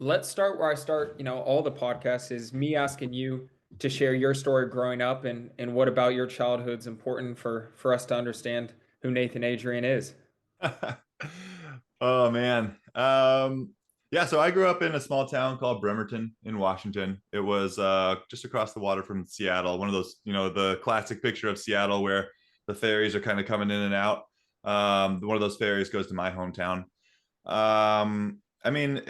let's start where I start, all the podcasts is me asking you to share your story growing up and what about your childhood's important for us to understand who Nathan Adrian is. Oh man. Yeah, so I grew up in a small town called Bremerton in Washington. It was just across the water from Seattle. One of those, the classic picture of Seattle where the ferries are kind of coming in and out. One of those ferries goes to my hometown. I mean,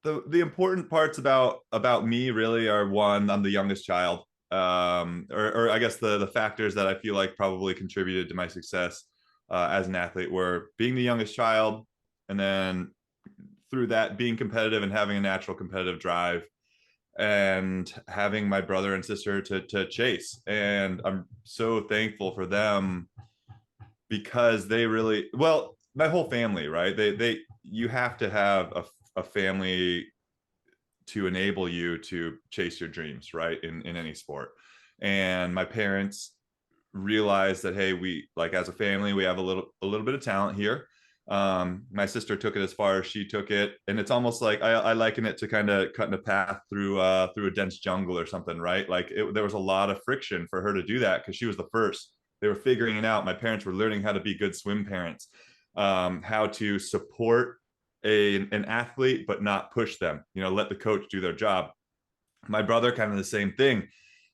the important parts about me really are one, I'm the youngest child. Or I guess the factors that I feel like probably contributed to my success as an athlete were being the youngest child, and then through that being competitive and having a natural competitive drive, and having my brother and sister to chase. And I'm so thankful for them because they really, well, my whole family, right? They you have to have a family to enable you to chase your dreams, right? In any sport. And my parents realized that, hey, we, like, as a family, we have a little bit of talent here. My sister took it as far as she took it, and it's almost like I liken it to kind of cutting a path through a dense jungle or something, right? Like there was a lot of friction for her to do that because she was the first. They were figuring it out. My parents were learning how to be good swim parents, how to support an athlete but not push them. Let the coach do their job. My brother, kind of the same thing.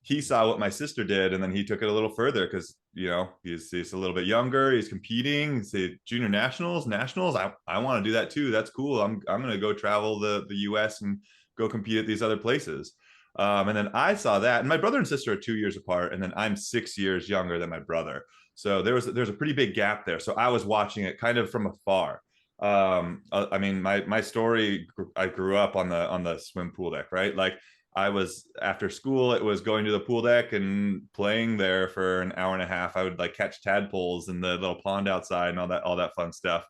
He saw what my sister did, and then he took it a little further because he's a little bit younger. He's competing. Say junior nationals. I want to do that too. That's cool. I'm gonna go travel the U.S. and go compete at these other places. And then I saw that, and my brother and sister are 2 years apart, and then I'm 6 years younger than my brother. So there's a pretty big gap there. So I was watching it kind of from afar. I mean, my story, I grew up on the swim pool deck, right? Like, I was, after school, it was going to the pool deck and playing there for an hour and a half. I would like catch tadpoles in the little pond outside and all that fun stuff.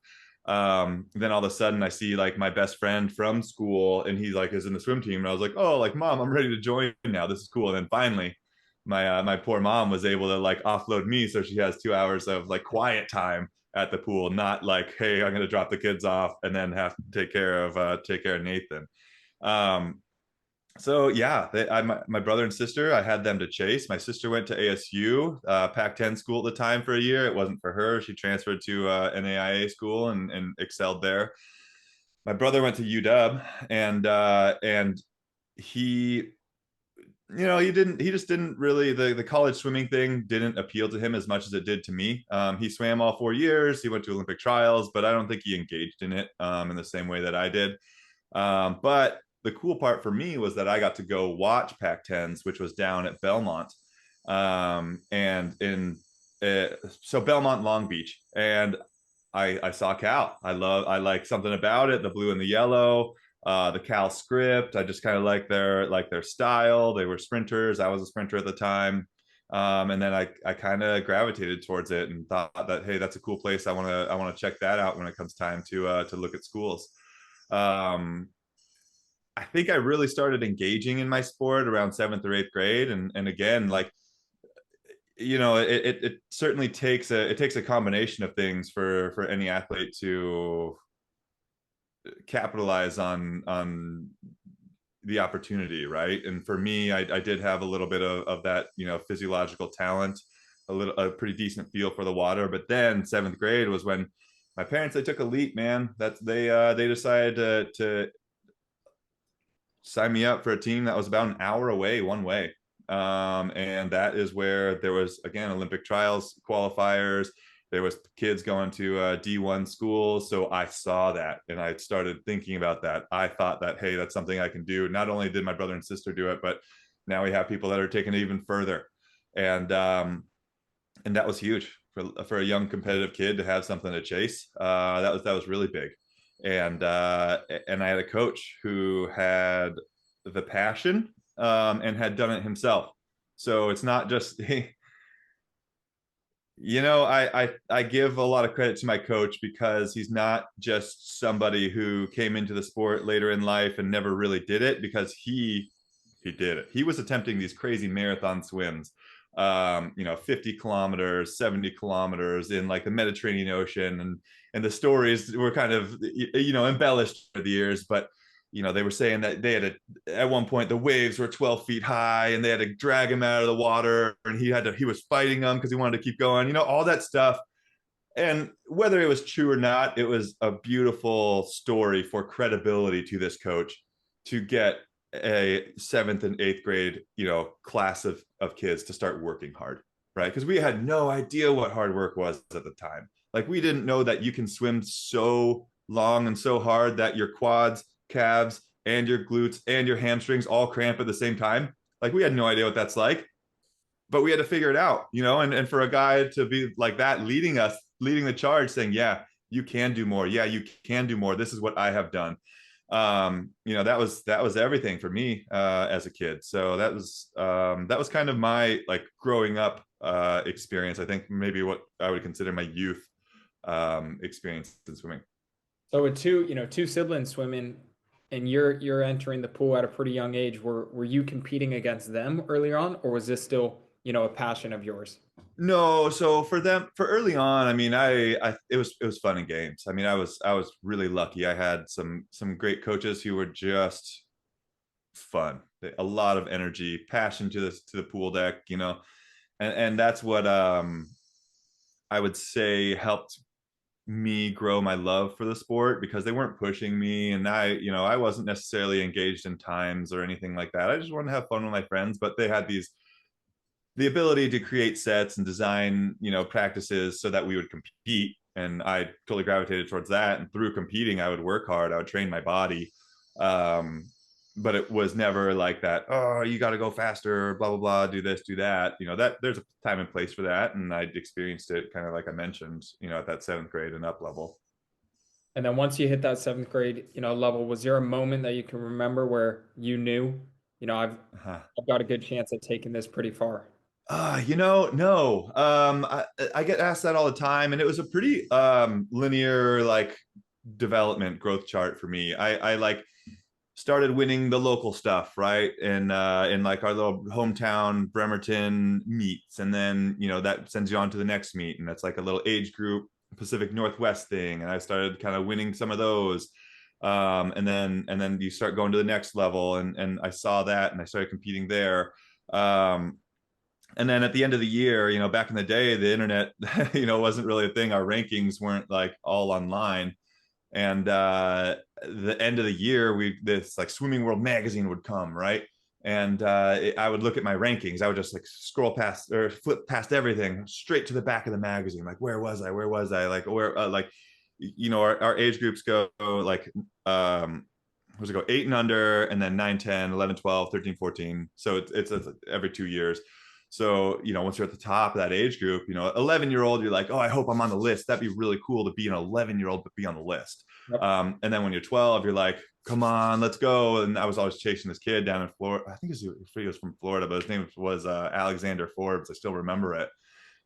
Then all of a sudden I see like my best friend from school, and he like is in the swim team, and I was like, oh, like, mom, I'm ready to join now. This is cool. And then finally my poor mom was able to like offload me, so she has 2 hours of like quiet time at the pool, not like, hey, I'm gonna drop the kids off and then have to take care of Nathan. Um, so yeah, my brother and sister, I had them to chase. My sister went to ASU, Pac-10 school at the time for a year. It wasn't for her. She transferred to NAIA school and excelled there. My brother went to UW, and he, he just didn't really, the college swimming thing didn't appeal to him as much as it did to me. He swam all 4 years. He went to Olympic trials, but I don't think he engaged in it in the same way that I did. But the cool part for me was that I got to go watch Pac-10s, which was down at Belmont, and in so Belmont, Long Beach, and I saw Cal. I like something about it, the blue and the yellow, the Cal script. I just kind of like their style. They were sprinters. I was a sprinter at the time. And then I kind of gravitated towards it and thought that, hey, that's a cool place. I want to check that out when it comes time to look at schools. Um, I think I really started engaging in my sport around seventh or eighth grade, and again, like, it certainly takes a combination of things for any athlete to capitalize on the opportunity, right? And for me, I did have a little bit of that, physiological talent, a pretty decent feel for the water. But then seventh grade was when my parents, they took a leap, man. That they decided to sign me up for a team that was about an hour away one way. And that is where there was, again, Olympic trials qualifiers. There was kids going to D1 schools. So I saw that and I started thinking about that. I thought that, hey, that's something I can do. Not only did my brother and sister do it, but now we have people that are taking it even further. And that was huge for a young competitive kid to have something to chase. That was really big. And I had a coach who had the passion, and had done it himself. So it's not just I give a lot of credit to my coach because he's not just somebody who came into the sport later in life and never really did it, because he did it. He was attempting these crazy marathon swims. 50 kilometers, 70 kilometers in like the Mediterranean Ocean. And the stories were kind of, embellished for the years, but they were saying that they had at one point the waves were 12 feet high and they had to drag him out of the water, and he was fighting them because he wanted to keep going, all that stuff. And whether it was true or not, it was a beautiful story for credibility to this coach to get a seventh and eighth grade, class of kids to start working hard, right? Because we had no idea what hard work was at the time. Like, we didn't know that you can swim so long and so hard that your quads, calves, and your glutes and your hamstrings all cramp at the same time. Like, we had no idea what that's like, but we had to figure it out, and for a guy to be like that, leading the charge, saying, yeah, you can do more. Yeah, you can do more. This is what I have done. That was everything for me as a kid. So that was kind of my like growing up experience. I think maybe what I would consider my youth experience in swimming. So with two siblings swimming, and you're entering the pool at a pretty young age, were you competing against them early on, or was this still, a passion of yours? No, so for early on, I mean, it was fun and games. I mean, I was really lucky. I had some great coaches who were just fun, a lot of energy, passion to the pool deck, and that's what I would say helped me grow my love for the sport, because they weren't pushing me, and I wasn't necessarily engaged in times or anything like that. I just wanted to have fun with my friends, but they had the ability to create sets and design, practices so that we would compete. And I totally gravitated towards that. And through competing, I would work hard. I would train my body. But it was never like that, oh, you got to go faster, blah, blah, blah, do this, do that. That there's a time and place for that. And I experienced it kind of like I mentioned, at that seventh grade and up level. And then once you hit that seventh grade, level, was there a moment that you can remember where you knew, Uh-huh. I've got a good chance at taking this pretty far? No. I get asked that all the time, and it was a pretty linear like development growth chart for me. I like started winning the local stuff, right? And in like our little hometown Bremerton meets, and then that sends you on to the next meet, and that's like a little age group Pacific Northwest thing, and I started kind of winning some of those. And then you start going to the next level, and I saw that, and I started competing there. Um, and then at the end of the year, back in the day, the internet, wasn't really a thing. Our rankings weren't like all online. And the end of the year, this like Swimming World magazine would come, right? And I would look at my rankings. I would just like scroll past or flip past everything straight to the back of the magazine. Like, where was I? Where was I? Like, where, our age groups go like, what's it go? 8 and under, and then 9, 10, 11, 12, 13, 14. So it's every 2 years. So, once you're at the top of that age group, 11-year-old, you're like, oh, I hope I'm on the list. That'd be really cool to be an 11-year-old, but be on the list. Yep. And then when you're 12, you're like, come on, let's go. And I was always chasing this kid down in Florida. I think he was from Florida, but his name was Alexander Forbes. I still remember it.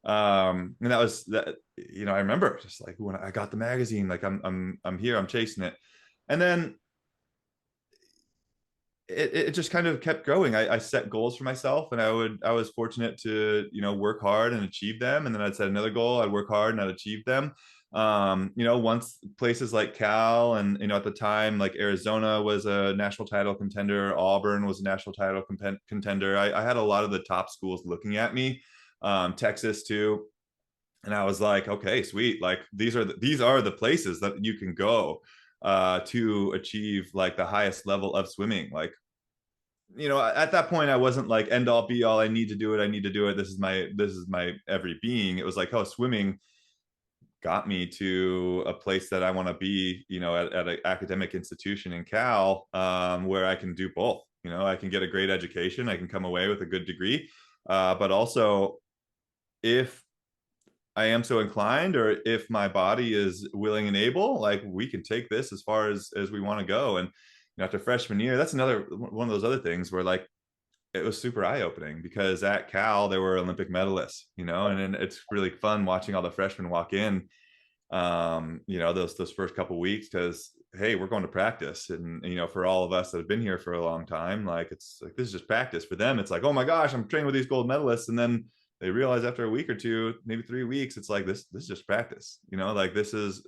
And that was that, I remember just like when I got the magazine, like I'm here, I'm chasing it. And then it just kind of kept growing. I set goals for myself, and I was fortunate to work hard and achieve them. And then I'd set another goal, I'd work hard and I'd achieve them. Once places like Cal and at the time like Arizona was a national title contender, Auburn was a national title contender. I had a lot of the top schools looking at me, Texas too. And I was like, okay, sweet. Like these are the places that you can go to achieve like the highest level of swimming. Like, at that point I wasn't like end all be all, I need to do it, this is my every being. It was like, oh, swimming got me to a place that I want to be, at an academic institution in Cal, where I can do both. I can get a great education, I can come away with a good degree, but also if I am so inclined, or if my body is willing and able, like we can take this as far as we want to go. And after freshman year, that's another one of those other things where like it was super eye-opening, because at Cal there were Olympic medalists, and it's really fun watching all the freshmen walk in, those first couple weeks, because hey, we're going to practice. And for all of us that have been here for a long time, like it's like this is just practice. For them it's like, oh my gosh, I'm training with these gold medalists. And then they realize after a week or two, maybe 3 weeks, it's like this is just practice, like this is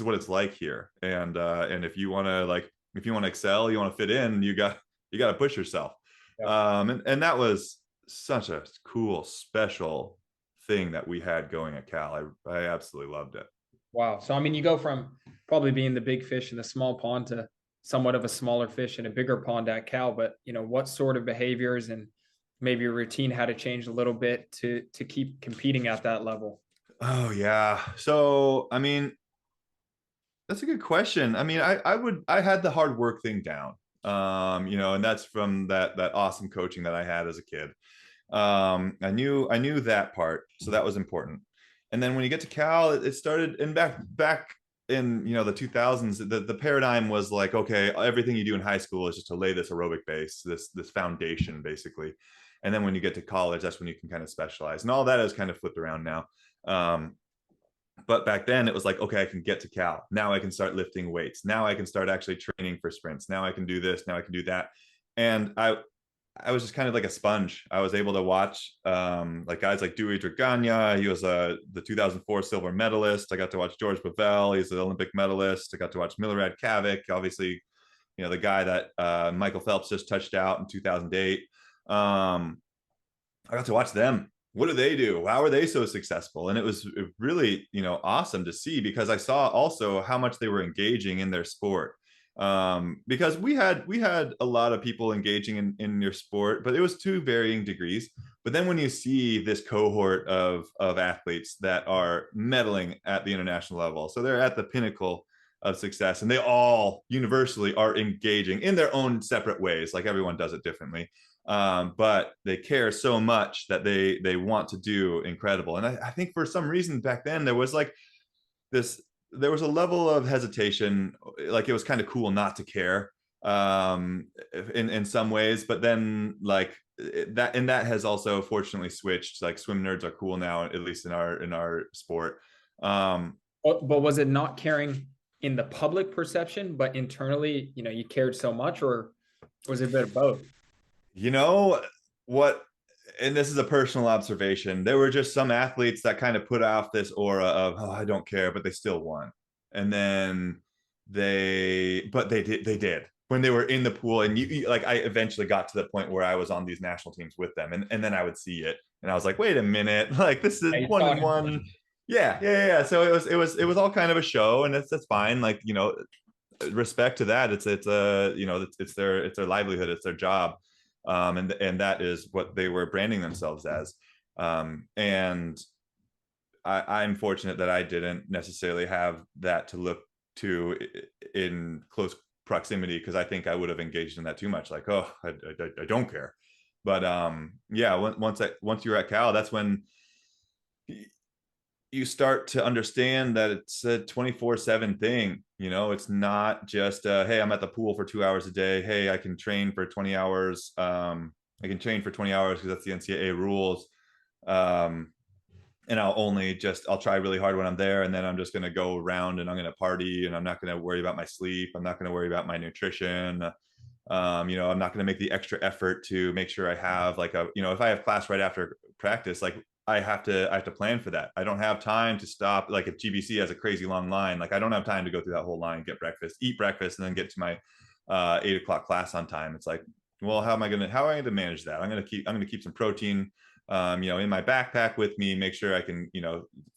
what it's like here. And if you want to excel, you want to fit in, you got to push yourself. Yeah. And that was such a cool, special thing that we had going at Cal. I absolutely loved it. Wow. So, I mean, you go from probably being the big fish in a small pond to somewhat of a smaller fish in a bigger pond at Cal. But, what sort of behaviors and maybe your routine had to change a little bit to keep competing at that level? Oh yeah. So I mean, that's a good question. I mean, I had the hard work thing down. And that's from that awesome coaching that I had as a kid. I knew that part, so that was important. And then when you get to Cal, it started, and back in the 2000s, the paradigm was like, okay, everything you do in high school is just to lay this aerobic base, this foundation, basically. And then when you get to college, that's when you can kind of specialize, and all that has kind of flipped around now. But back then it was like, okay, I can get to Cal. Now I can start lifting weights. Now I can start actually training for sprints. Now I can do this. Now I can do that. And I was just kind of like a sponge. I was able to watch like guys like Dewey Dragana. He was the 2004 silver medalist. I got to watch George Bavell. He's the Olympic medalist. I got to watch Milorad Kavik, obviously, the guy that Michael Phelps just touched out in 2008. I got to watch them. What do they do? How are they so successful? And it was really, awesome to see, because I saw also how much they were engaging in their sport. Because we had a lot of people engaging in your sport, but it was to varying degrees. But then when you see this cohort of athletes that are medaling at the international level, so they're at the pinnacle of success, and they all universally are engaging in their own separate ways, like everyone does it differently, but they care so much that they want to do incredible. And I think for some reason back then there was like this, there was a level of hesitation, like it was kind of cool not to care, in some ways, but then like that has also fortunately switched. Like swim nerds are cool now, at least in our sport. But was it not caring in the public perception, but internally, you cared so much, or was it a bit of both? You know what? And this is a personal observation. There were just some athletes that kind of put off this aura of, oh, I don't care, but they still won. And then they did when they were in the pool. And like, I eventually got to the point where I was on these national teams with them, and then I would see it, and I was like, wait a minute, like this is Yeah, you one saw and it in one. flash. Yeah. So it was all kind of a show, and that's fine. Like, respect to that. It's a, it's their livelihood, it's their job. And that is what they were branding themselves as. And I'm fortunate that I didn't necessarily have that to look to in close proximity, because I think I would have engaged in that too much. Like, oh, I don't care. But yeah, once you're at Cal, that's when you start to understand that it's a 24/7 thing. It's not just hey, I'm at the pool for 2 hours a day. Hey, I can train for 20 hours. I can train for 20 hours because that's the NCAA rules. And I'll try really hard when I'm there, and then I'm just going to go around and I'm going to party, and I'm not going to worry about my sleep. I'm not going to worry about my nutrition. I'm not going to make the extra effort to make sure I have like if I have class right after practice, like I have to plan for that. I don't have time to stop. Like if GBC has a crazy long line, like I don't have time to go through that whole line, get breakfast, eat breakfast, and then get to my 8 o'clock class on time. It's like, well, how am I going to manage that? I'm going to keep some protein, in my backpack with me, make sure I can,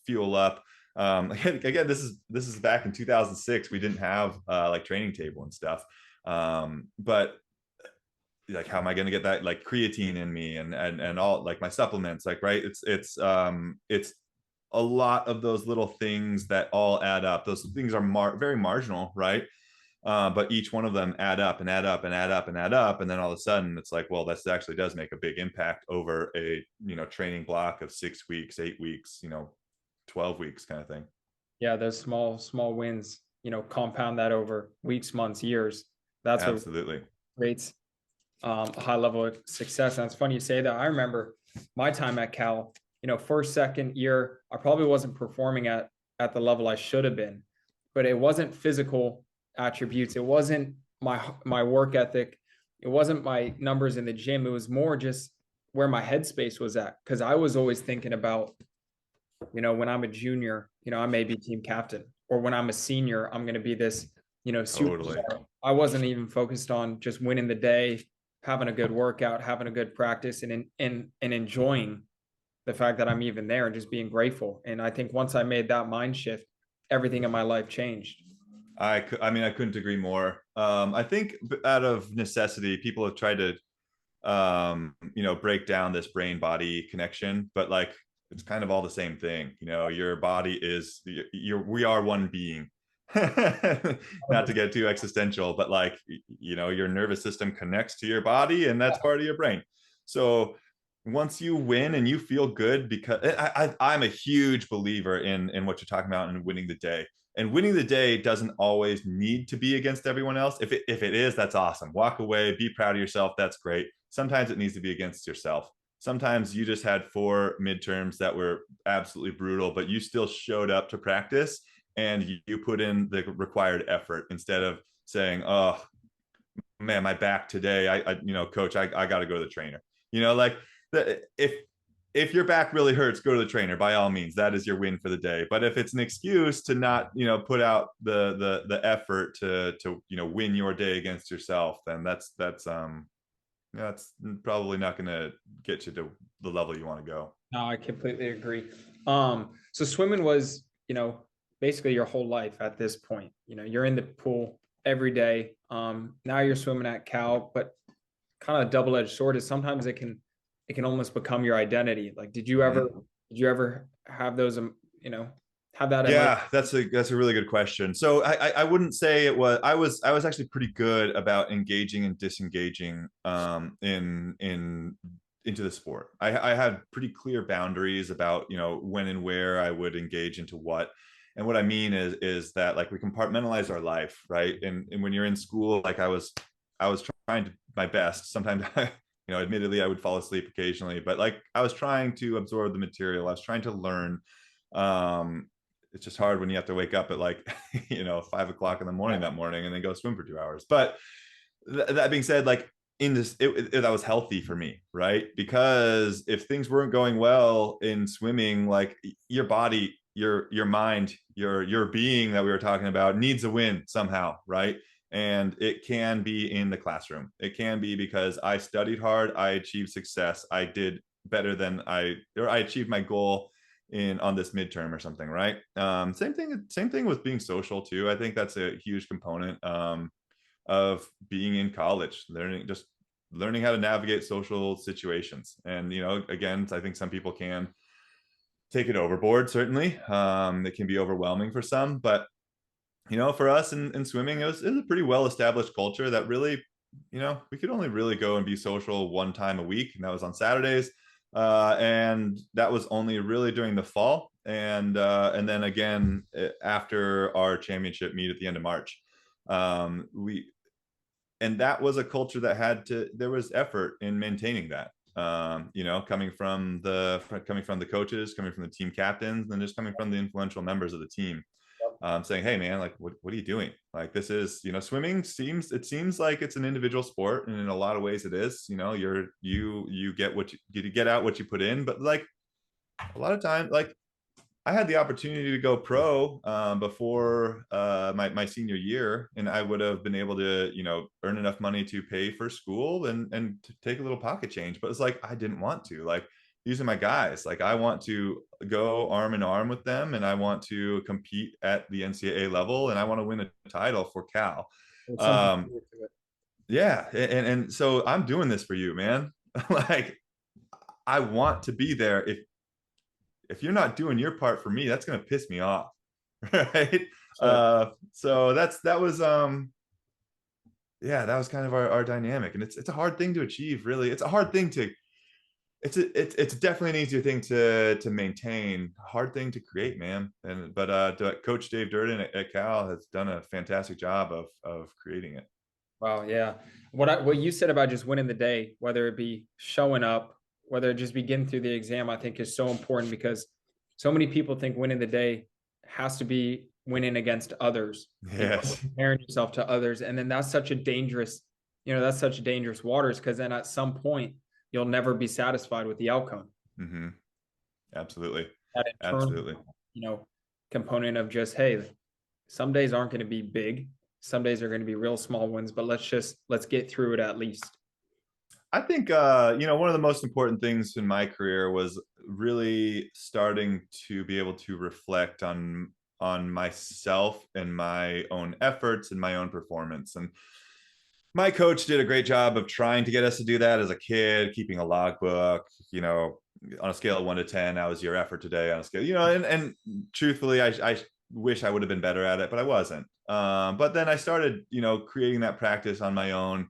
fuel up. Again, this is back in 2006. We didn't have like training table and stuff. But like, how am I going to get that like creatine in me and all like my supplements, like, right? It's a lot of those little things that all add up. Those things are very marginal, right? But each one of them add up and add up and add up and add up, and then all of a sudden it's like, well, this actually does make a big impact over a training block of 6 weeks, 8 weeks, 12 weeks kind of thing. Yeah, those small wins, compound that over weeks, months, years. That's what Absolutely. creates a high level of success. And it's funny you say that. I remember my time at Cal, first, second year, I probably wasn't performing at the level I should have been, but it wasn't physical attributes. It wasn't my work ethic. It wasn't my numbers in the gym. It was more just where my headspace was at. Cause I was always thinking about, when I'm a junior, I may be team captain, or when I'm a senior, I'm going to be this, Totally. superstar. I wasn't even focused on just winning the day, having a good workout, having a good practice, and enjoying the fact that I'm even there and just being grateful. And I think once I made that mind shift, everything in my life changed. I mean, I couldn't agree more. I think out of necessity, people have tried to, break down this brain body connection, but like, it's kind of all the same thing. Your body is, we are one being. Not to get too existential, but like, your nervous system connects to your body, and that's part of your brain. So once you win and you feel good, because I'm a huge believer in what you're talking about and winning the day. And winning the day doesn't always need to be against everyone else. If it is, that's awesome. Walk away, be proud of yourself. That's great. Sometimes it needs to be against yourself. Sometimes you just had 4 midterms that were absolutely brutal, but you still showed up to practice and you put in the required effort instead of saying, "Oh man, my back today. Coach, I got to go to the trainer." Like if your back really hurts, go to the trainer by all means. That is your win for the day. But if it's an excuse to not, put out the effort to win your day against yourself, then that's probably not going to get you to the level you want to go. No, I completely agree. So swimming was, basically your whole life at this point. You're in the pool every day. Now you're swimming at Cal, but kind of double-edged sword is sometimes it can almost become your identity. Like, did you ever have those, have that? Yeah, that's a really good question. So I wouldn't say it was. I was actually pretty good about engaging and disengaging into the sport. I had pretty clear boundaries about when and where I would engage into what. And what I mean is that like we compartmentalize our life, right? And when you're in school, like I was trying to my best. Sometimes admittedly I would fall asleep occasionally, but like I was trying to absorb the material. I was trying to learn. It's just hard when you have to wake up at like 5 o'clock in the morning that morning and then go swim for 2 hours. But that being said, like in this, that was healthy for me, right? Because if things weren't going well in swimming, like your body, your mind, your being that we were talking about needs a win somehow, right? And it can be in the classroom. It can be because I studied hard, I achieved success, I did better than I achieved my goal on this midterm or something, right? Same thing with being social too. I think that's a huge component of being in college, learning how to navigate social situations. And again, I think some people can take it overboard. Certainly, it can be overwhelming for some, but for us in swimming, it was a pretty well established culture that really, we could only really go and be social one time a week, and that was on Saturdays. And that was only really during the fall, and then again after our championship meet at the end of March. And that was a culture that there was effort in maintaining that. Coming from the coaches, coming from the team captains, and just coming from the influential members of the team. Saying, "Hey man, like what are you doing? Like this is, swimming seems like it's an individual sport, and in a lot of ways it is. You get out what you put in, but like a lot of times, like I had the opportunity to go pro before my senior year, and I would have been able to earn enough money to pay for school and to take a little pocket change, but it's like I didn't want to. Like these are my guys. Like I want to go arm in arm with them, and I want to compete at the NCAA level, and I want to win a title for Cal. Yeah, and so I'm doing this for you, man. Like I want to be there. If you're not doing your part for me, that's going to piss me off, right? Sure. So that was that was kind of our dynamic, and it's a hard thing to achieve. Really, it's a hard thing to. It's definitely an easier thing to maintain, hard thing to create, man. But Coach Dave Durden at Cal has done a fantastic job of creating it. Wow, yeah. What you said about just winning the day, whether it be showing up, whether it just be getting through the exam, I think is so important, because so many people think winning the day has to be winning against others. Yes. Comparing yourself to others. And then that's such dangerous waters, because then at some point you'll never be satisfied with the outcome. Mm-hmm. Absolutely. That internal, Absolutely. you know, component of just, hey, some days aren't going to be big. Some days are going to be real small ones, but let's get through it at least. I think one of the most important things in my career was really starting to be able to reflect on myself and my own efforts and my own performance. And my coach did a great job of trying to get us to do that as a kid, keeping a logbook, on a scale of 1 to 10, how was your effort today on a scale, and truthfully, I wish I would have been better at it, but I wasn't. But then I started, creating that practice on my own.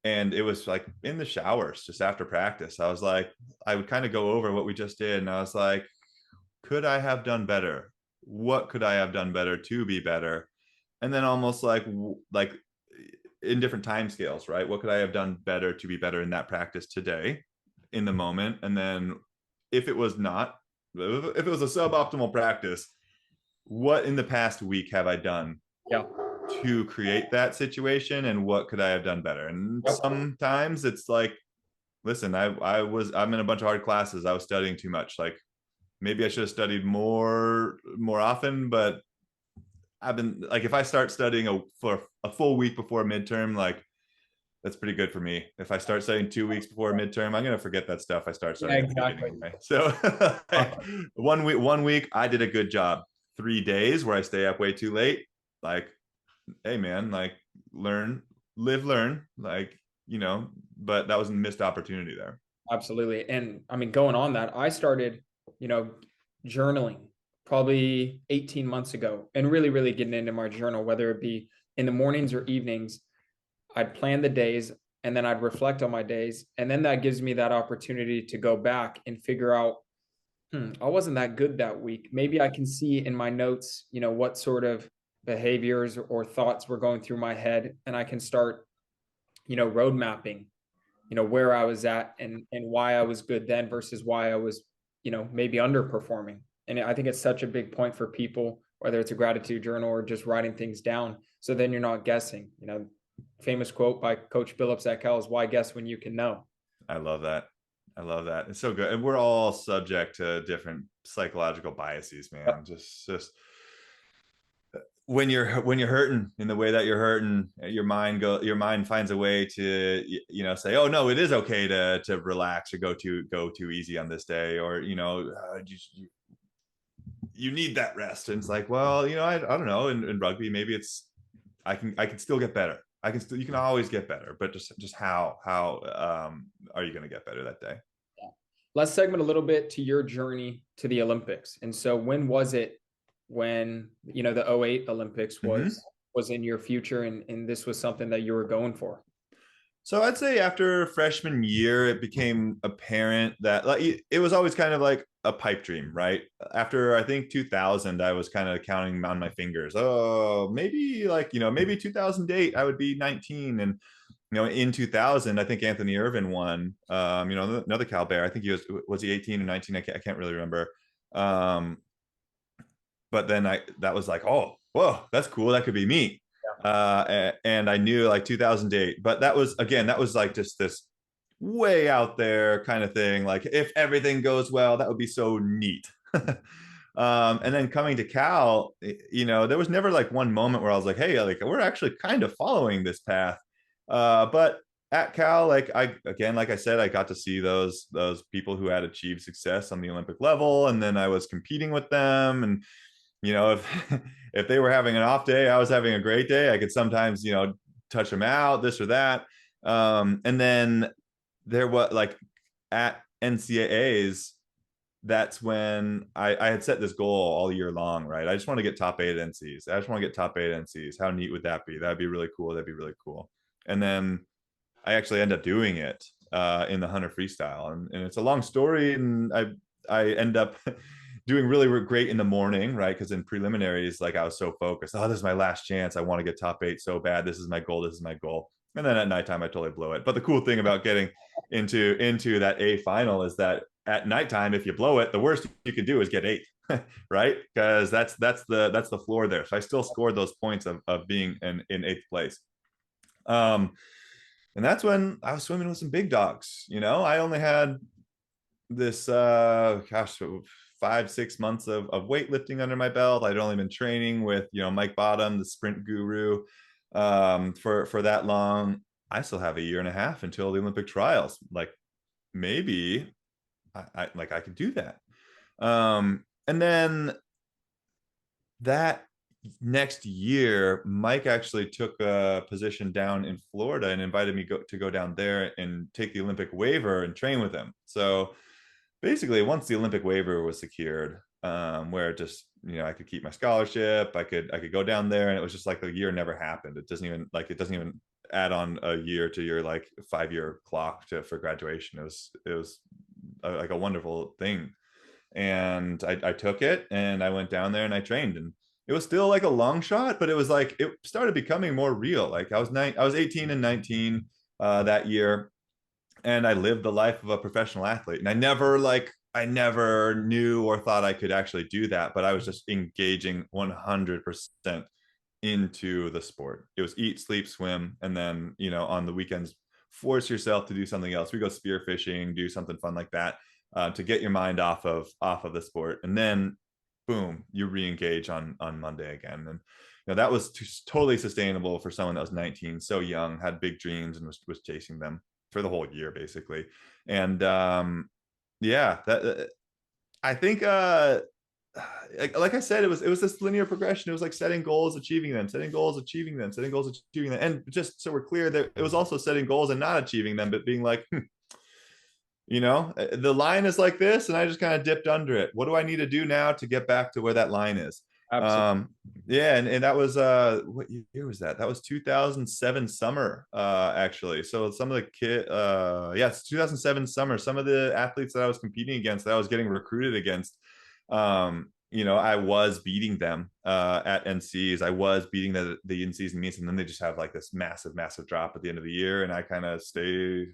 And it was like in the showers, just after practice, I was like, I would kind of go over what we just did. And I was like, could I have done better? What could I have done better to be better? And then almost like in different time scales, right? What could I have done better to be better in that practice today in the moment? And then if it was if it was a suboptimal practice, what in the past week have I done Yeah. to create that situation, and what could I have done better? And Yep. sometimes it's like, listen, I'm in a bunch of hard classes. I was studying too much. Like maybe I should have studied more often, but I've been like, if I start studying for a full week before a midterm, like that's pretty good for me. If I start studying 2 weeks before a midterm, I'm gonna forget that stuff I start Yeah, studying at the exactly. beginning. Right? So one week I did a good job. 3 days where I stay up way too late, like, hey man, like learn, like, but that was a missed opportunity there. Absolutely. And I mean, going on that, I started, you know, journaling probably 18 months ago and really, really getting into my journal, whether it be in the mornings or evenings. I'd plan the days and then I'd reflect on my days. And then that gives me that opportunity to go back and figure out, I wasn't that good that week. Maybe I can see in my notes, what sort of behaviors or thoughts were going through my head. And I can start, road mapping, where I was at and why I was good then versus why I was, maybe underperforming. And I think it's such a big point for people, whether it's a gratitude journal or just writing things down. So then you're not guessing. Famous quote by Coach Billups at Cal is, why guess when you can know? I love that. I love that. It's so good. And we're all subject to different psychological biases, man. Just when you're hurting in the way that you're hurting, your mind finds a way to, say, oh no, it is okay to relax or go too easy on this day, or you need that rest. And it's like, well, I don't know. In rugby, maybe it's I can still get better. You can always get better, but just how are you going to get better that day? Yeah. Let's segment a little bit to your journey to the Olympics. And so when was it when, the 2008 Olympics was in your future and this was something that you were going for? So I'd say after freshman year, it became apparent that like it was always kind of like a pipe dream, right? After I think 2000, I was kind of counting on my fingers. Oh, maybe maybe 2008, I would be 19, and in 2000, I think Anthony Irvin won. Another Cal Bear. I think was he 18 or 19? I can't really remember. But then that was like, oh, whoa, that's cool. That could be me. And I knew like 2008, but that was like just this way out there kind of thing. Like if everything goes well, that would be so neat. And then coming to Cal, there was never like one moment where I was like, hey, like we're actually kind of following this path. But at Cal, like like I said, I got to see those people who had achieved success on the Olympic level, and then I was competing with them, and if if they were having an off day, I was having a great day. I could sometimes touch them out, this or that. And then there was like at NCAAs, that's when I had set this goal all year long, right? I just want to get top 8 NCs. I just want to get top 8 NCs. How neat would that be? That'd be really cool. That'd be really cool. And then I actually end up doing it in the 100 freestyle, and it's a long story, and I end up doing really great in the morning, right? Because in preliminaries, like I was so focused. Oh, this is my last chance. I want to get top 8 so bad. This is my goal. This is my goal. And then at nighttime, I totally blow it. But the cool thing about getting into that A final is that at nighttime, if you blow it, the worst you can do is get 8, right? Because that's the floor there. So I still scored those points of being in 8th place. And that's when I was swimming with some big dogs. I only had this, gosh, 5-6 months of weightlifting under my belt. I'd only been training with, Mike Bottom, the sprint guru, for that long. I still have a year and a half until the Olympic trials. Like, maybe I could do that. And then that next year, Mike actually took a position down in Florida and invited me to go down there and take the Olympic waiver and train with him. So basically, once the Olympic waiver was secured, where just, I could keep my scholarship, I could go down there, and it was just like the year never happened. It doesn't even add on a year to your like 5-year clock for graduation. It was like a wonderful thing. And I took it and I went down there and I trained, and it was still like a long shot, but it was like, it started becoming more real. Like I was 18 and 19 that year, and I lived the life of a professional athlete. And I never knew or thought I could actually do that, but I was just engaging 100% into the sport. It was eat, sleep, swim, and then, on the weekends, force yourself to do something else. We go spearfishing, do something fun like that, to get your mind off of the sport. And then boom, you re-engage on Monday again. And that was totally sustainable for someone that was 19, so young, had big dreams, and was chasing them for the whole year basically. And yeah, that I think, like I said, it was this linear progression. It was like setting goals, achieving them, setting goals, achieving them, setting goals, achieving them. And just so we're clear, that it was also setting goals and not achieving them, but being like, the line is like this, and I just kind of dipped under it. What do I need to do now to get back to where that line is? Absolutely. Yeah, and that was, what year was that? That was 2007 summer, actually. So some of the it's 2007 summer. Some of the athletes that I was competing against, that I was getting recruited against, I was beating them at NCs. I was beating the in-season meets, and then they just have like this massive drop at the end of the year, and I kind of stay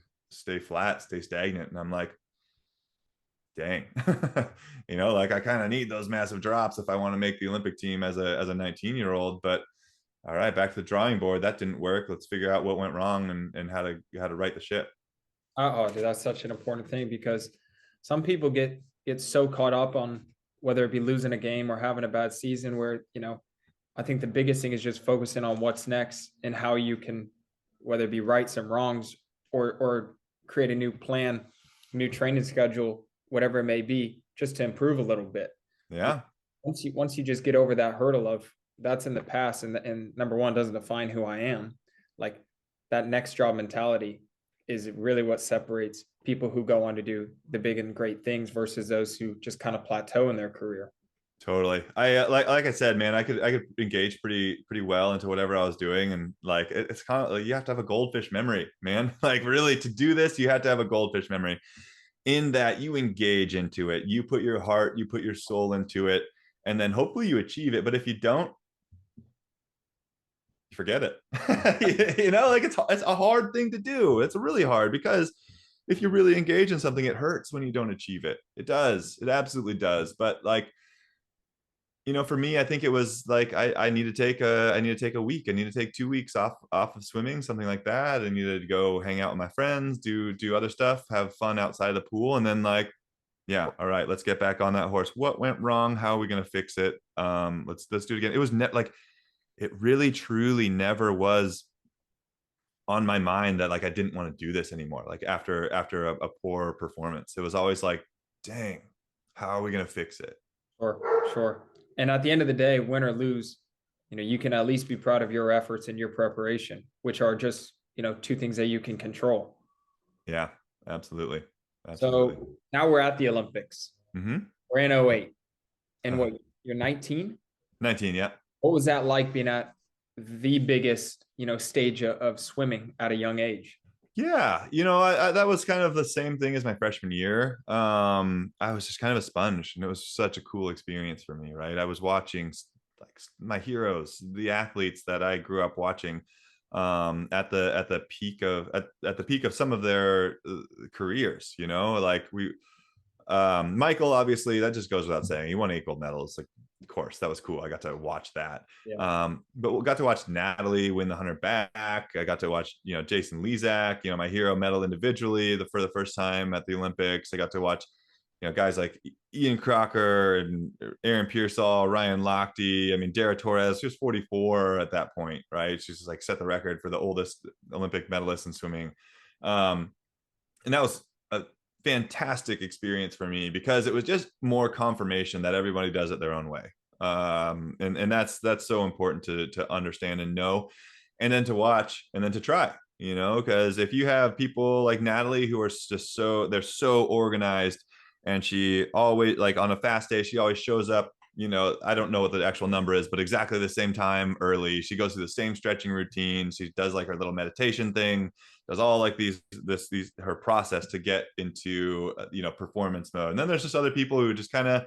flat, stay stagnant. And I'm like, dang, like I kind of need those massive drops if I want to make the Olympic team as a 19-year-old. But all right, back to the drawing board. That didn't work. Let's figure out what went wrong and how to right the ship. Oh, dude, that's such an important thing, because some people get so caught up on whether it be losing a game or having a bad season, where, I think the biggest thing is just focusing on what's next and how you can, whether it be right some wrongs, or create a new plan, new training schedule, whatever it may be, just to improve a little bit. Yeah. Once you just get over that hurdle of that's in the past, and number one, doesn't define who I am, like that next job mentality is really what separates people who go on to do the big and great things versus those who just kind of plateau in their career. Totally. I like I said, man, I could engage pretty well into whatever I was doing. And like it's kind of like, you have to have a goldfish memory, man. Like really, to do this, you have to have a goldfish memory, in that you engage into it, you put your heart, you put your soul into it, and then hopefully you achieve it. But if you don't, forget it. Like it's a hard thing to do. It's really hard, because if you really engage in something, it hurts when you don't achieve it. It does. It absolutely does. But like, for me, I think it was like I need to take a week. I need to take 2 weeks off of swimming, something like that. I needed to go hang out with my friends, do other stuff, have fun outside of the pool, and then like, yeah, all right, let's get back on that horse. What went wrong? How are we gonna fix it? Let's do it again. It was like, it really truly never was on my mind that like I didn't want to do this anymore. Like after a poor performance, it was always like, dang, how are we gonna fix it? Sure. And at the end of the day, win or lose, you can at least be proud of your efforts and your preparation, which are just, two things that you can control. Yeah, absolutely. So now we're at the Olympics. Mm-hmm. We're in 08. And what, you're 19? 19, yeah. What was that like, being at the biggest, stage of swimming at a young age? Yeah, that was kind of the same thing as my freshman year. I was just kind of a sponge, and it was such a cool experience for me, right? I was watching like my heroes, the athletes that I grew up watching, at the peak of some of their careers. Like Michael, obviously, that just goes without saying. He won 8 gold medals. Like course, that was cool. I got to watch that. Yeah. But we got to watch Natalie win the 100 back. I got to watch, Jason Lezak, my hero, medal individually for the first time at the Olympics. I got to watch, guys like Ian Crocker and Aaron Pearsall, Ryan Lochte. I mean, Dara Torres, she was 44 at that point, right? She's just like set the record for the oldest Olympic medalist in swimming. And that was a fantastic experience for me because it was just more confirmation that everybody does it their own way. And that's so important to understand and know, and then to watch and then to try, because if you have people like Natalie who are just they're so organized, and she always, like, on a fast day, she always shows up, I don't know what the actual number is, but exactly the same time early. She goes through the same stretching routine. She does like her little meditation thing, does all like these her process to get into performance mode. And then there's just other people who just kind of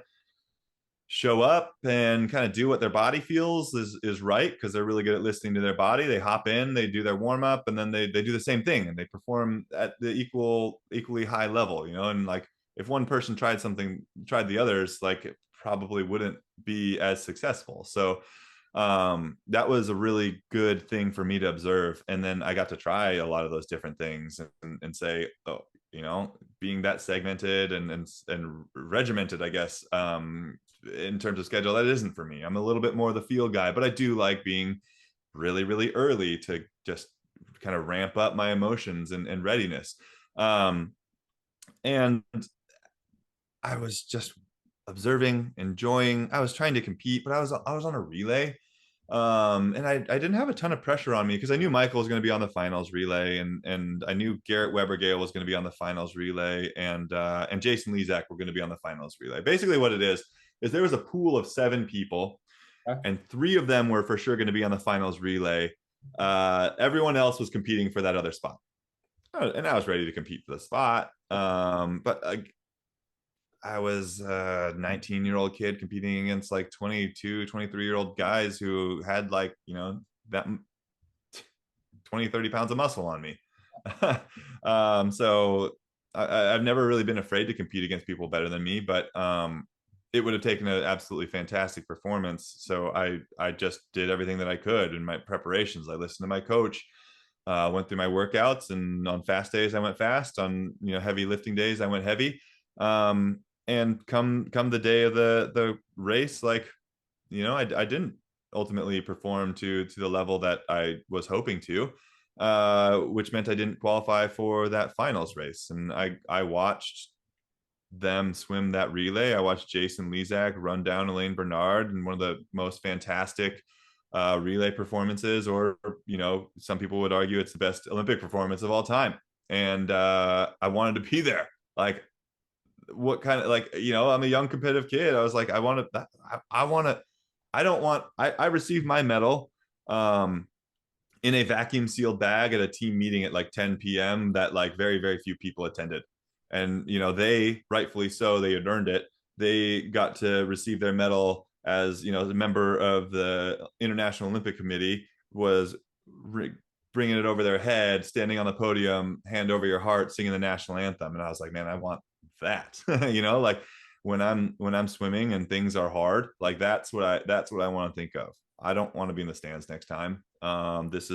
show up and kind of do what their body feels is right, because they're really good at listening to their body. They hop in, they do their warm up, and then they do the same thing, and they perform at the equally high level, and like, if one person tried the others, like, it probably wouldn't be as successful. So that was a really good thing for me to observe. And then I got to try a lot of those different things and say, oh, being that segmented and regimented, I guess, in terms of schedule, that isn't for me. I'm a little bit more the field guy, but I do like being really, really early to just kind of ramp up my emotions and readiness. And I was just observing, enjoying. I was trying to compete, but I was on a relay. And I didn't have a ton of pressure on me because I knew Michael was going to be on the finals relay, and I knew Garrett Weber-Gale was going to be on the finals relay, and Jason Lezak were going to be on the finals relay. Basically what it is there was a pool of 7 people, and 3 of them were for sure going to be on the finals relay. Everyone else was competing for that other spot. And I was ready to compete for the spot. But I was a 19-year-old kid competing against like 22, 23-year-old guys who had like, that 20, 30 pounds of muscle on me. So I've never really been afraid to compete against people better than me, but it would have taken an absolutely fantastic performance. So I just did everything that I could in my preparations. I listened to my coach, went through my workouts, and on fast days I went fast. On heavy lifting days I went heavy. And come the day of the race, like, I didn't ultimately perform to the level that I was hoping to, which meant I didn't qualify for that finals race. And I watched them swim that relay. I watched Jason Lezak run down Elaine Bernard in one of the most fantastic relay performances, or some people would argue it's the best Olympic performance of all time. And I wanted to be there. Like, what kind of, like, I'm a young competitive kid. I was like, I received my medal in a vacuum sealed bag at a team meeting at like 10 p.m. that like very, very few people attended. And, they, rightfully so, they had earned it. They got to receive their medal as, the member of the International Olympic Committee was bringing it over their head, standing on the podium, hand over your heart, singing the national anthem. And I was like, man, I want that. Like, when I'm swimming and things are hard, like, that's what I want to think of. I don't want to be in the stands next time. That's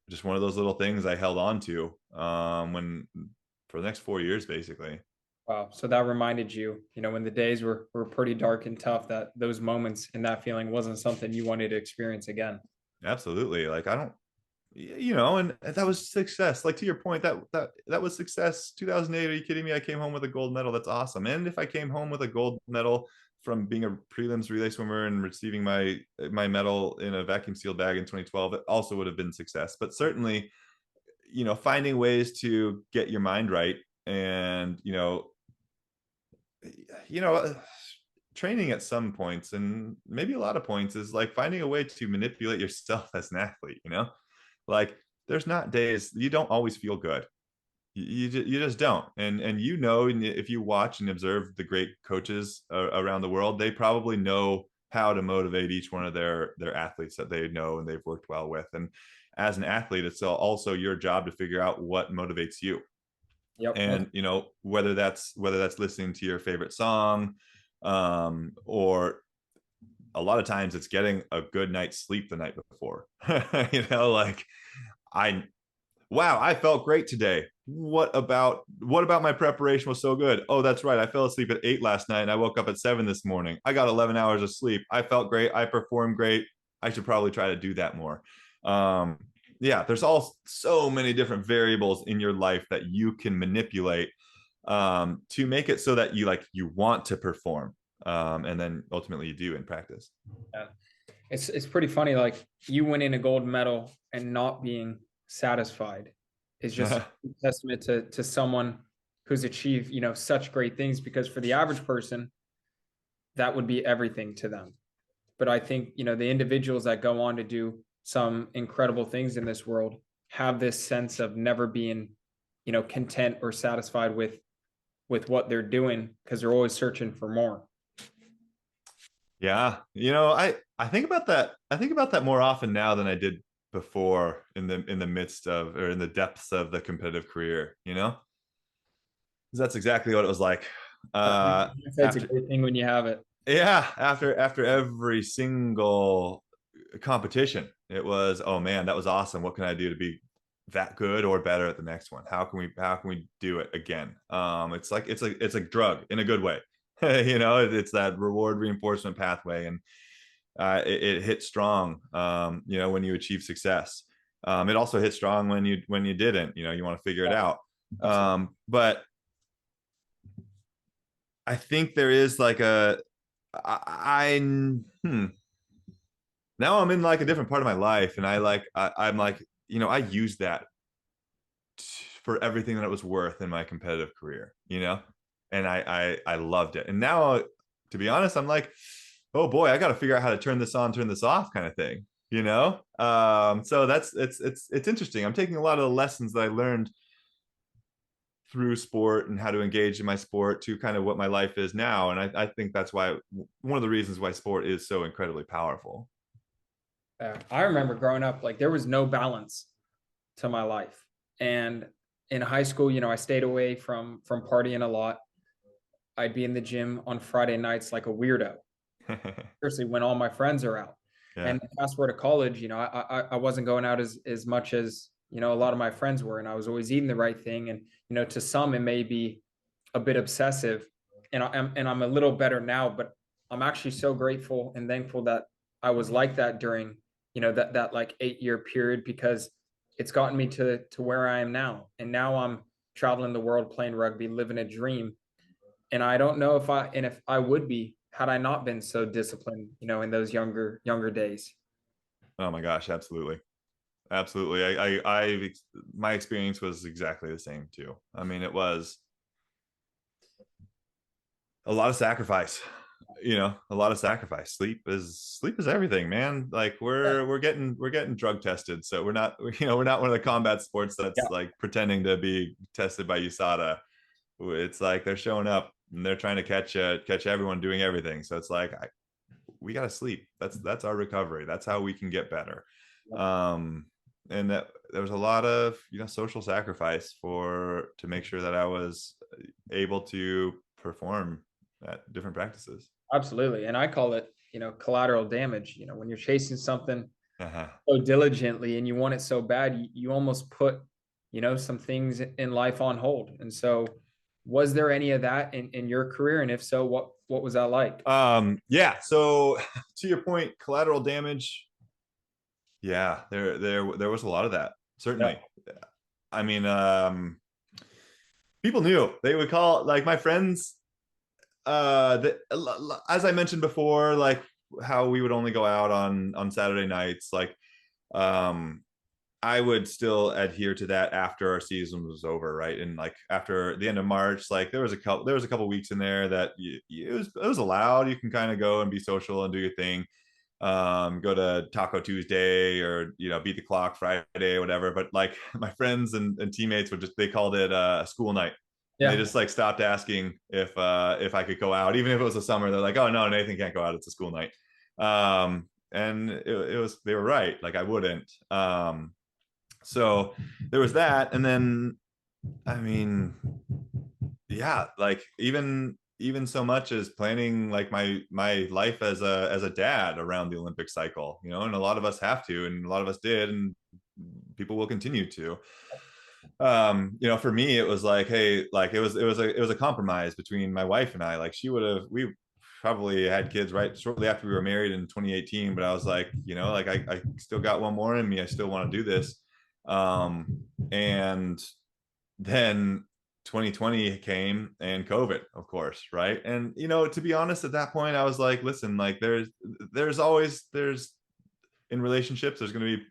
just one of those little things I held on to when for the next 4 years, basically. Wow. So that reminded you, when the days were pretty dark and tough, that those moments and that feeling wasn't something you wanted to experience again. Absolutely. Like, I don't, and that was success. Like, to your point, that was success. 2008. Are you kidding me? I came home with a gold medal. That's awesome. And if I came home with a gold medal from being a prelims relay swimmer and receiving my medal in a vacuum sealed bag in 2012, it also would have been success. But certainly, finding ways to get your mind right, and training at some points, and maybe a lot of points, is like finding a way to manipulate yourself as an athlete. Like, there's not days you don't always feel good. You just don't. And if you watch and observe the great coaches around the world, they probably know how to motivate each one of their athletes that they know and they've worked well with. And as an athlete, it's also your job to figure out what motivates you. Yep. And whether that's listening to your favorite song, Or a lot of times it's getting a good night's sleep the night before. Like I wow, I felt great today. What about my preparation was so good? Oh, that's right. I fell asleep at 8 last night and I woke up at 7 this morning. I got 11 hours of sleep. I felt great. I performed great. I should probably try to do that more. Um, yeah, there's all so many different variables in your life that you can manipulate to make it so that you want to perform, and then ultimately you do in practice. Yeah. It's pretty funny. Like you winning a gold medal and not being satisfied is just a testament to someone who's achieved, such great things, because for the average person, that would be everything to them. But I think, the individuals that go on to do some incredible things in this world have this sense of never being, content or satisfied with what they're doing, because they're always searching for more. Yeah, I think about that. I think about that more often now than I did before in the midst of, or in the depths of, the competitive career. 'Cause that's exactly what it was like. It's a After great thing when you have it. Yeah, after every single competition, it was, oh man, that was awesome. What can I do to be that good or better at the next one? How can we do it again? It's like drug in a good way. It's that reward reinforcement pathway, and it hits strong. When you achieve success, it also hits strong when you didn't. You want to figure it out. Absolutely. But I think there is like I hmm, now I'm in like a different part of my life, and I'm like, I use that for everything that it was worth in my competitive career, and I loved it. And now, to be honest, I'm like, oh boy, I got to figure out how to turn this on, turn this off, kind of thing. So it's interesting. I'm taking a lot of the lessons that I learned through sport and how to engage in my sport to kind of what my life is now. And I think that's why, one of the reasons why sport is so incredibly powerful. Yeah. I remember growing up, like there was no balance to my life. And in high school, I stayed away from partying a lot. I'd be in the gym on Friday nights like a weirdo, especially when all my friends are out. Yeah. And fast forward to college, I wasn't going out as much as, a lot of my friends were, and I was always eating the right thing. And, to some, it may be a bit obsessive, and I'm a little better now, but I'm actually so grateful and thankful that I was like that during, that like 8-year period, because it's gotten me to where I am now. And now I'm traveling the world playing rugby, living a dream. And I don't know if I would be had I not been so disciplined, in those younger days. Oh my gosh, absolutely. Absolutely. My experience was exactly the same too. I mean, it was a lot of sacrifice. A lot of sacrifice. Sleep is everything, man. Like we're getting drug tested, so we're not one of the combat sports Yeah, that's like pretending to be tested by USADA. It's like they're showing up and they're trying to catch everyone doing everything. So it's like, we got to sleep. That's our recovery. That's how we can get better. Um, and that there was a lot of social sacrifice to make sure that I was able to perform at different practices. absolutely. And I call it, collateral damage. When you're chasing something Uh-huh. so diligently and you want it so bad, you almost put, some things in life on hold. And so, was there any of that in your career? And if so, what was that like? Yeah. So to your point, collateral damage. Yeah, there was a lot of that. Yeah. Certainly. I mean, people knew. They would call, like, my friends, as I mentioned before, like how we would only go out on Saturday nights. Like, um, I would still adhere to that after our season was over, right? And like after the end of March, like there was a couple weeks in there that it was allowed. You can kind of go and be social and do your thing. Go to Taco Tuesday, or beat the clock Friday or whatever. But like my friends and teammates they called it a school night. And they Yeah. just like stopped asking if I could go out, even if it was the summer. They're like, oh no, Nathan can't go out, it's a school night. And it was, they were right, like I wouldn't. So there was that. And then, I mean, yeah, like even even so much as planning like my life as a dad around the Olympic cycle, you know, and a lot of us have to, and a lot of us did, and people will continue to. You know, for me, it was like, hey, like it was a compromise between my wife and I. Like we probably had kids right shortly after we were married in 2018, but I was like, you know, like I still got one more in me. I still want to do this. And then 2020 came and COVID, of course, right? And you know, to be honest, at that point, I was like, listen, like there's always there's in relationships, there's going to be,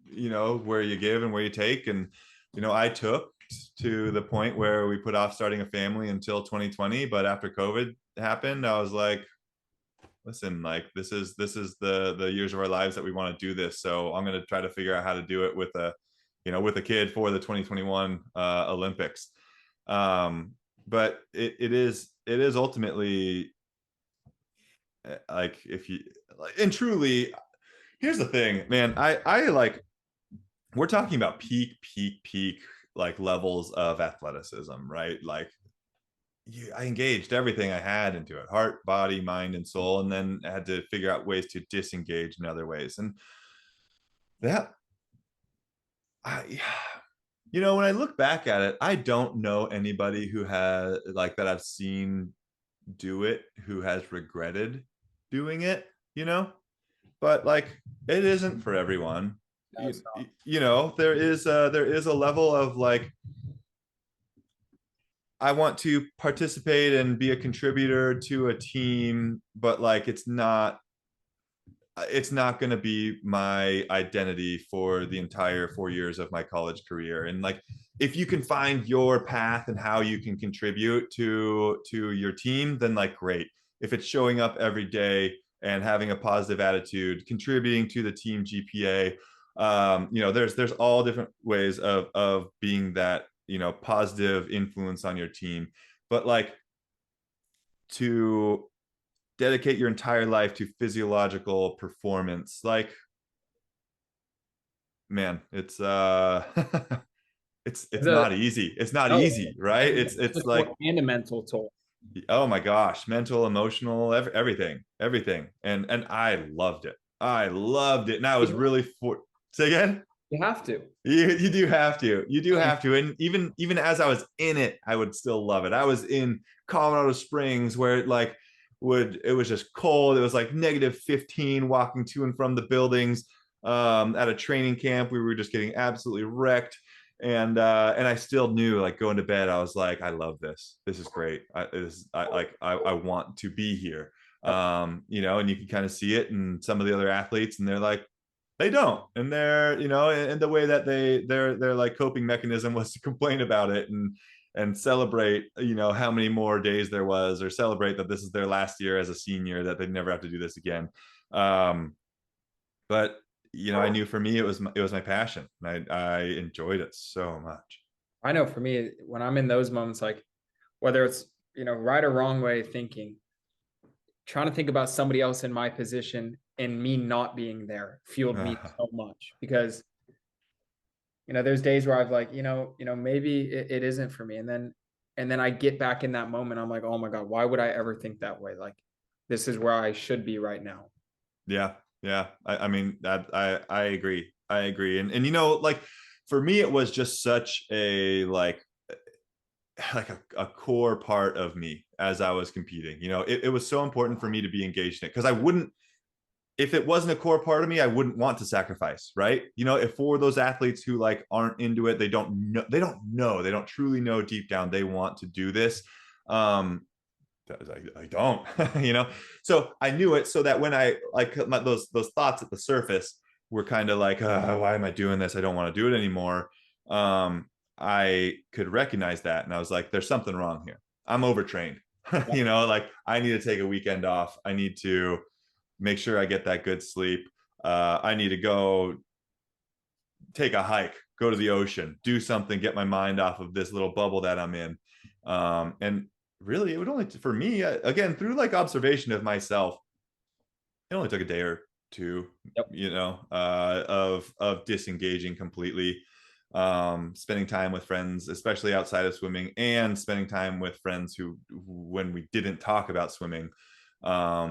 you know, where you give and where you take. And you know, I took to the point where we put off starting a family until 2020, but after COVID happened, I was like, listen, like this is the years of our lives that we want to do this, so I'm going to try to figure out how to do it with a, you know, with a kid for the 2021 Olympics. But it is ultimately like, if you like, and truly, here's the thing, man, I like, we're talking about peak like levels of athleticism, right? Like, I engaged everything I had into it, heart, body, mind, and soul, and then I had to figure out ways to disengage in other ways. And that, I, you know, when I look back at it, I don't know anybody who has like that I've seen do it who has regretted doing it, you know, but like it isn't for everyone. No, it's not. You know, there is a level of like, I want to participate and be a contributor to a team, but like it's not going to be my identity for the entire 4 years of my college career. And like, if you can find your path and how you can contribute to your team, then like great. If it's showing up every day and having a positive attitude, contributing to the team GPA, you know, there's all different ways of being that, you know, positive influence on your team. But like, to dedicate your entire life to physiological performance, like, man, it's it's It's a not easy. It's not no, easy, right? it's a It's like, physical and a mental toll. oh my gosh, mental, emotional, everything. And I loved it, and I was really for, say again. You have to. You do have to. You do have to. And even as I was in it, I would still love it. I was in Colorado Springs where it like it was just cold. It was like -15 walking to and from the buildings. At a training camp, we were just getting absolutely wrecked. And I still knew, like, going to bed, I was like, I love this. This is great. I want to be here. You know, and you can kind of see it in some of the other athletes, and they're like, they don't, and they're, you know, and the way that their like coping mechanism was to complain about it and celebrate, you know, how many more days there was, or celebrate that this is their last year as a senior, that they'd never have to do this again. But you know, I knew for me it was my passion, and I enjoyed it so much. I know for me, when I'm in those moments, like whether it's, you know, right or wrong way of thinking, trying to think about somebody else in my position and me not being there fueled me so much, because you know, there's days where I've like, maybe it isn't for me. And then I get back in that moment. I'm like, oh my God, why would I ever think that way? Like, this is where I should be right now. Yeah, yeah. I mean, that I agree. I agree. And you know, like, for me, it was just such a like a core part of me as I was competing. You know, it was so important for me to be engaged in it, because I wouldn't, if it wasn't a core part of me, I wouldn't want to sacrifice, right? You know, if for those athletes who like aren't into it, they don't know, they don't truly know deep down they want to do this. I don't, you know. So I knew it, so that when I like those thoughts at the surface were kind of like, why am I doing this? I don't want to do it anymore. I could recognize that, and I was like, there's something wrong here. I'm overtrained. You know, like, I need to take a weekend off. I need to make sure I get that good sleep. I need to go take a hike, go to the ocean, do something, get my mind off of this little bubble that I'm in. And really, it would only, for me, again, through like observation of myself, it only took a day or two, Yep. you know, of disengaging completely. spending time with friends, especially outside of swimming, and spending time with friends who, when we didn't talk about swimming, I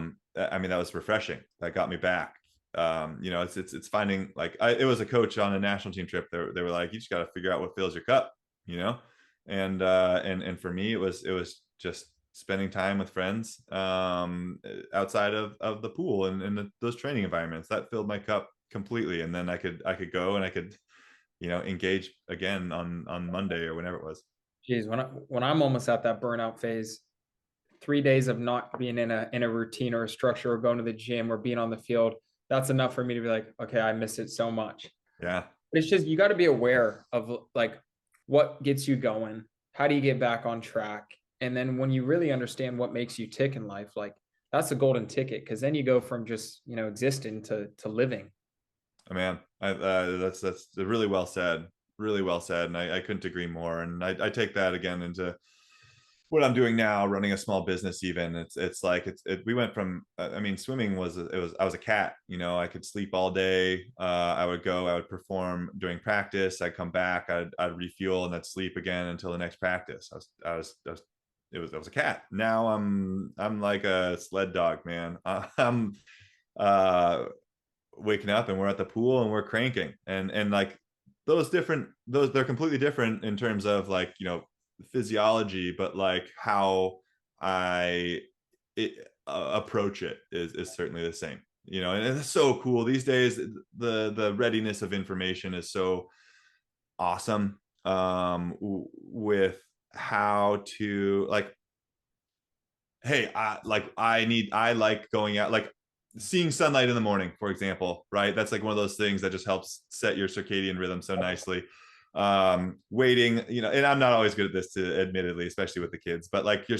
mean, that was refreshing. That got me back. You know, it's finding, like, it was a coach on a national team trip. They were like, you just got to figure out what fills your cup, you know? And for me, it was just spending time with friends, outside of the pool and those training environments. That filled my cup completely. And then I could go and I could, you know, engage again on Monday or whenever it was. Geez, when I'm almost at that burnout phase, 3 days of not being in a routine or a structure or going to the gym or being on the field, that's enough for me to be like, okay, I miss it so much. Yeah. But it's just, you got to be aware of like what gets you going. How do you get back on track? And then when you really understand what makes you tick in life, like that's a golden ticket, because then you go from just, existing to living. Oh, man, that's really well said. Really well said. And I couldn't agree more. And I take that again into what I'm doing now, running a small business. Even it's like we went from, I mean, swimming was, I was a cat, you know. I could sleep all day. I would perform during practice. I'd come back, I'd refuel, and I'd sleep again until the next practice. I was a cat. Now I'm like a sled dog, man. I'm uh waking up and we're at the pool and we're cranking, and like they're completely different in terms of, like, you know, physiology, but like how I approach it is certainly the same, you know. And it's so cool these days. The readiness of information is so awesome, with how to, like, hey, I like going out, like seeing sunlight in the morning, for example, right? That's like one of those things that just helps set your circadian rhythm so nicely. Waiting, you know, and I'm not always good at this, to admittedly, especially with the kids, but like you're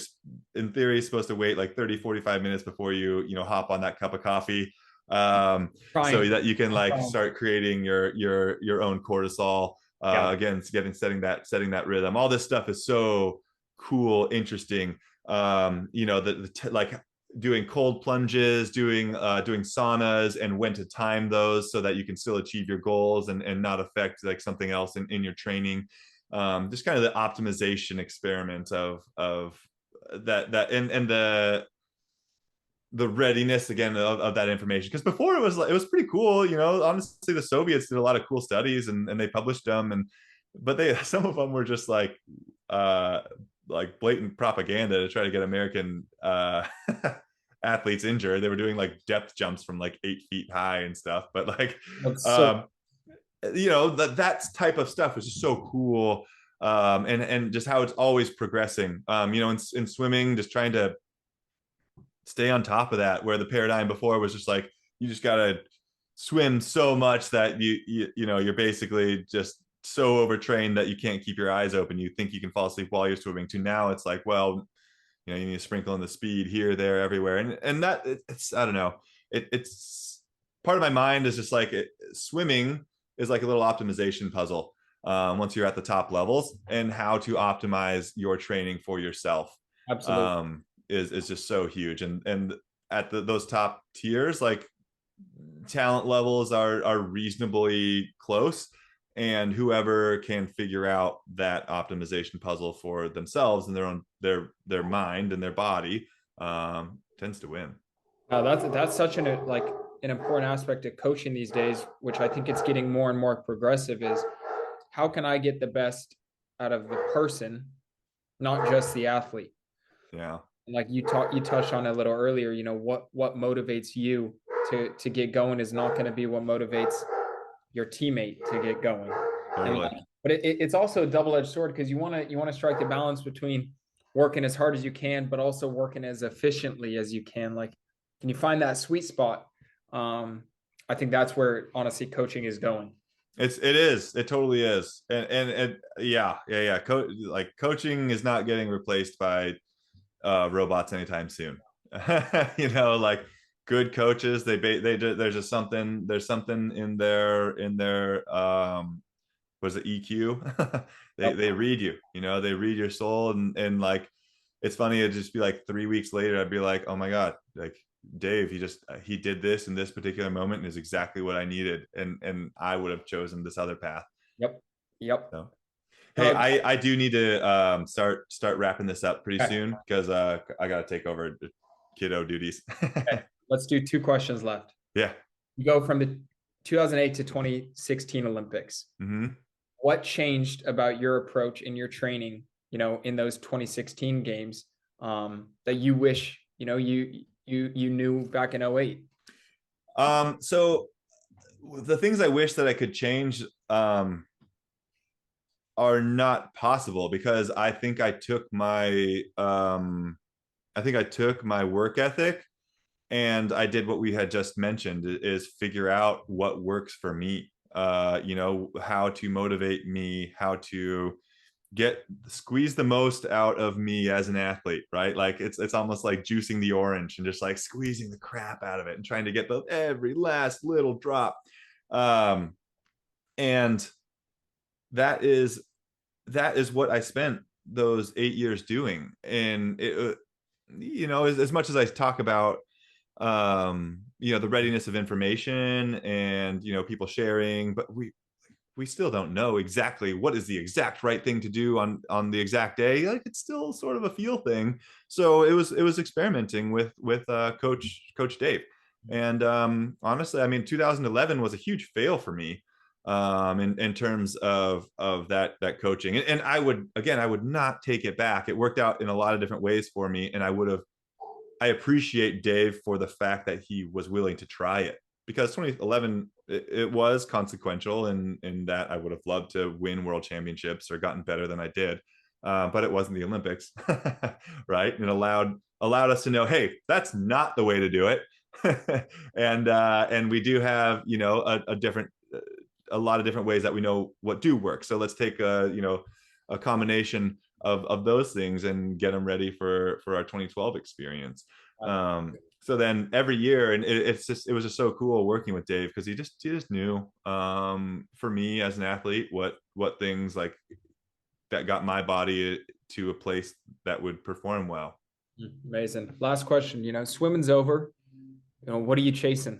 in theory supposed to wait like 30, 45 minutes before you know, hop on that cup of coffee, so that you can like start creating your own cortisol. Yeah. Again, setting that rhythm. All this stuff is so cool, interesting. You know, like doing cold plunges, doing saunas, and when to time those so that you can still achieve your goals and not affect like something else in your training. Just kind of the optimization experiment of that and the readiness again of that information. Because before it was pretty cool, you know. Honestly, the Soviets did a lot of cool studies and they published them, but some of them were just like blatant propaganda to try to get American athletes injured. They were doing like depth jumps from like 8 feet high and stuff. But like, So you know, that type of stuff is just so cool. And just how it's always progressing. You know, in swimming, just trying to stay on top of that, where the paradigm before was just like, you just gotta swim so much that you know, you're basically just so overtrained that you can't keep your eyes open. You think you can fall asleep while you're swimming. To now it's like, well, you know, you need to sprinkle in the speed here, there, everywhere. And that it's, I don't know, it's part of my mind is just like swimming is like a little optimization puzzle, once you're at the top levels, and how to optimize your training for yourself, absolutely. is just so huge. And at those top tiers, like, talent levels are reasonably close, and whoever can figure out that optimization puzzle for themselves and their mind and their body, tends to win. That's such an important aspect of coaching these days, which I think it's getting more and more progressive, is how can I get the best out of the person, not just the athlete. Yeah, Like you touched on it a little earlier, what motivates you to get going is not going to be what motivates your teammate to get going. And totally. but it's also a double-edged sword, because you want to strike the balance between working as hard as you can, but also working as efficiently as you can. Like, can you find that sweet spot? I think that's where honestly coaching is going. It totally is. And yeah. Like, coaching is not getting replaced by robots anytime soon. You know, like, good coaches, there's something in their was it EQ? They read you, you know, they read your soul. And like, it's funny, it'd just be like 3 weeks later, I'd be like, oh my God, like, Dave, he did this in this particular moment and is exactly what I needed. And I would have chosen this other path. Yep. Yep. So, hey, No, I do need to start wrapping this up pretty okay. soon because I got to take over the kiddo duties. Okay. Let's do two questions left. Yeah. You go from the 2008 to 2016 Olympics. Hmm. What changed about your approach in your training, in those 2016 games, that you wish, you knew back in 08? So the things I wish that I could change are not possible because I think I took my work ethic and I did what we had just mentioned is figure out what works for me. How to motivate me, how to squeeze the most out of me as an athlete, right? Like it's almost like juicing the orange and just like squeezing the crap out of it and trying to get the every last little drop. Um, and that is what I spent those 8 years doing. And as much as I talk about the readiness of information and people sharing, but we still don't know exactly what is the exact right thing to do on the exact day. Like it's still sort of a feel thing. So it was experimenting with Coach Dave. And honestly, I mean, 2011 was a huge fail for me in terms of that coaching. And I would not take it back. It worked out in a lot of different ways for me, and I appreciate Dave for the fact that he was willing to try it, because 2011 it was consequential in that I would have loved to win world championships or gotten better than I did, but it wasn't the Olympics, right? And allowed us to know, hey, that's not the way to do it, and we do have a lot of different ways that we know what do work. So let's take a combination of those things and get them ready for our 2012 experience. So then every year, and it was just so cool working with Dave because he just knew for me as an athlete what things like that got my body to a place that would perform well. Amazing. Last question, swimming's over. What are you chasing?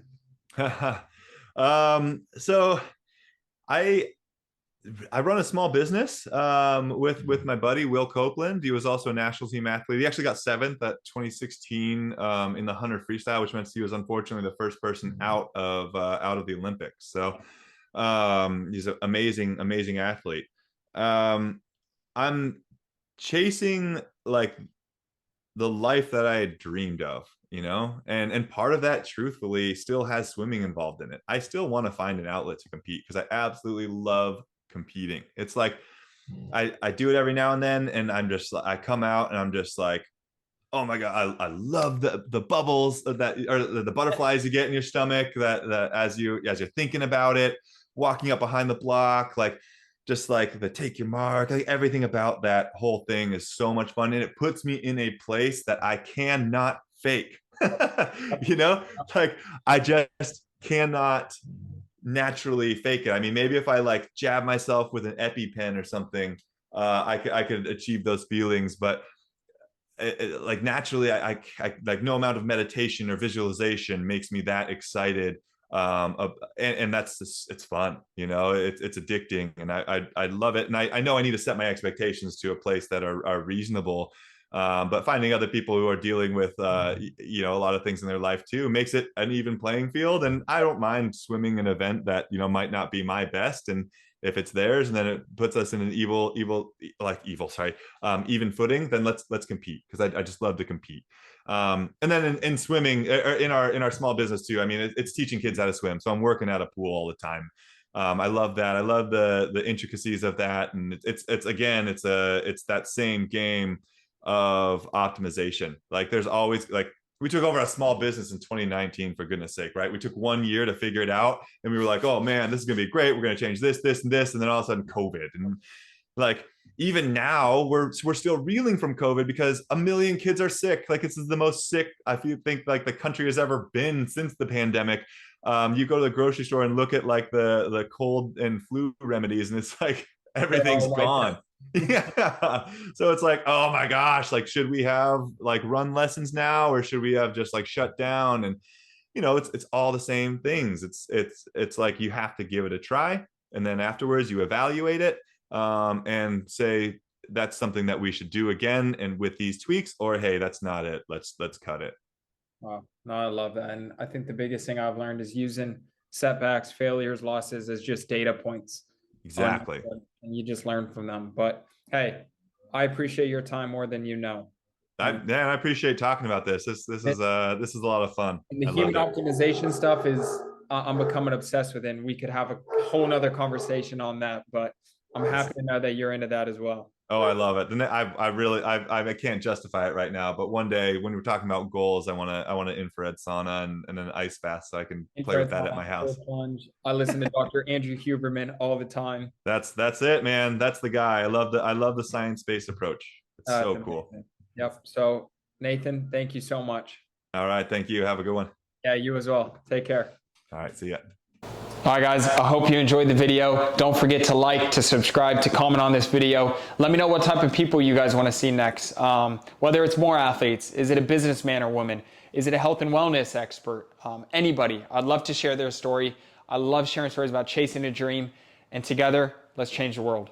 So I run a small business with my buddy Will Copeland. He was also a national team athlete. He actually got seventh at 2016 in the 100 freestyle, which meant he was unfortunately the first person out of the Olympics. So he's an amazing athlete. I'm chasing like the life that I had dreamed of, and part of that truthfully still has swimming involved in it. I still want to find an outlet to compete because I absolutely love competing. It's like I do it every now and then, and I come out and I'm just like, oh my god, I love the bubbles that, or the butterflies you get in your stomach that as you're thinking about it, walking up behind the block, like just like the take your mark, like everything about that whole thing is so much fun, and it puts me in a place that I cannot fake. Like I just cannot naturally fake it. I mean, maybe if I like jab myself with an EpiPen or something, I could achieve those feelings, but like naturally, I like no amount of meditation or visualization makes me that excited. And that's just, it's fun, it's addicting, and I love it. And I know I need to set my expectations to a place that are reasonable. But finding other people who are dealing with, a lot of things in their life too makes it an even playing field. And I don't mind swimming an event that, might not be my best. And if it's theirs, and then it puts us in an even footing, then let's compete, because I just love to compete. And then in swimming, or in our small business too, I mean, it's teaching kids how to swim. So I'm working at a pool all the time. I love that. I love the intricacies of that. And it's that same game of optimization. Like there's always like, we took over a small business in 2019, for goodness sake, right? We took 1 year to figure it out, and we were like, oh man, this is gonna be great. We're gonna change this, and this, and then all of a sudden COVID. And like even now we're still reeling from COVID because 1 million kids are sick. Like this is the most sick I think like the country has ever been since the pandemic. You go to the grocery store and look at like the cold and flu remedies, and it's like everything's gone. Yeah. So it's like, oh my gosh, like should we have like run lessons now, or should we have just like shut down? And it's all the same things. It's like you have to give it a try, and then afterwards you evaluate it, and say that's something that we should do again and with these tweaks, or hey, that's not it. Let's cut it. Wow. No, I love that. And I think the biggest thing I've learned is using setbacks, failures, losses as just data points. Exactly. And you just learn from them. But hey, I appreciate your time more than you know. I appreciate talking about this. This is a lot of fun. And the human optimization stuff is I'm becoming obsessed with it. And we could have a whole nother conversation on that, but I'm happy to know that you're into that as well. Oh, I love it. And I can't justify it right now, but one day when we're talking about goals, I want to infrared sauna and an ice bath so I can play with that at my house. Plunge. I listen to Dr. Andrew Huberman all the time. That's it, man. That's the guy. I love the science-based approach. It's so cool. Yep. So Nathan, thank you so much. All right. Thank you. Have a good one. Yeah, you as well. Take care. All right. See ya. All right, guys, I hope you enjoyed the video. Don't forget to like, to subscribe, to comment on this video. Let me know what type of people you guys want to see next. Whether it's more athletes, is it a businessman or woman? Is it a health and wellness expert? Anybody. I'd love to share their story. I love sharing stories about chasing a dream. And together, let's change the world.